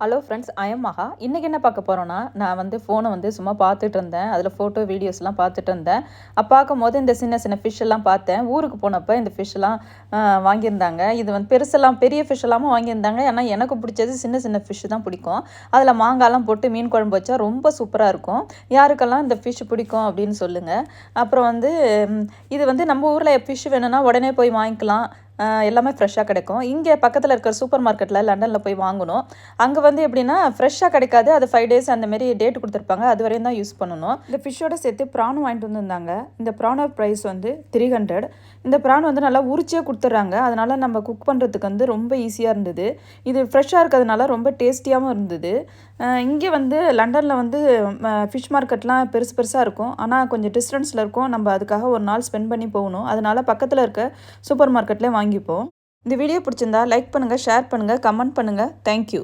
Hello friends, I am மகா. இன்றைக்கி என்ன பார்க்க போகிறோன்னா, நான் ஃபோனை சும்மா பார்த்துட்டு இருந்தேன். அதில் ஃபோட்டோ வீடியோஸ்லாம் பார்த்துட்டு இருந்தேன். பார்க்கும்போது இந்த சின்ன சின்ன ஃபிஷ் எல்லாம் பார்த்தேன். ஊருக்கு போனப்போ இந்த ஃபிஷ்ஷெல்லாம் வாங்கியிருந்தாங்க. இது பெருசெல்லாம் பெரிய ஃபிஷ் எல்லாமும் வாங்கியிருந்தாங்க. ஏன்னா எனக்கு பிடிச்சது சின்ன சின்ன ஃபிஷ் தான் பிடிக்கும். அதில் மாங்காய்லாம் போட்டு மீன் குழம்பு வச்சா ரொம்ப சூப்பராக இருக்கும். யாருக்கெல்லாம் இந்த ஃபிஷ் பிடிக்கும் அப்படின்னு சொல்லுங்கள். அப்புறம் இது நம்ம ஊரில் ஃபிஷ் வேணும்னா உடனே போய் வாங்கிக்கலாம். எல்லாமே ஃப்ரெஷ்ஷாக கிடைக்கும். இங்கே பக்கத்தில் இருக்கிற சூப்பர் மார்க்கெட்டில் லண்டனில் போய் வாங்கணும். அங்கே எப்படின்னா ஃப்ரெஷ்ஷாக கிடைக்காது. அது 5 டேஸ் அந்தமாரி டேட் கொடுத்துருப்பாங்க. அது வரையும் தான் யூஸ் பண்ணணும். இந்த ஃபிஷ்ஷோட சேர்த்து ப்ரானும் வாங்கிட்டு வந்திருந்தாங்க. இந்த ப்ரானோட ப்ரைஸ் 300. இந்த ப்ரான் நல்லா உரிச்சியே கொடுத்துட்றாங்க. அதனால் நம்ம குக் பண்ணுறதுக்கு ரொம்ப ஈஸியாக இருந்தது. இது ஃப்ரெஷ்ஷாக இருக்கிறதுனால ரொம்ப டேஸ்டியாகவும் இருந்தது. இங்கே லண்டனில் ஃபிஷ் மார்க்கெட்லாம் பெருசு பெருசாக இருக்கும். ஆனால் கொஞ்சம் டிஸ்டன்ஸில் இருக்கும். நம்ம அதுக்காக ஒரு நாள் ஸ்பெண்ட் பண்ணி போகணும். அதனால் பக்கத்தில் இருக்க சூப்பர் மார்க்கெட்லேயே வாங்கிப்போம். இந்த வீடியோ பிடிச்சிருந்தா லைக் பண்ணுங்கள், ஷேர் பண்ணுங்கள், கமெண்ட் பண்ணுங்கள். தேங்க்யூ.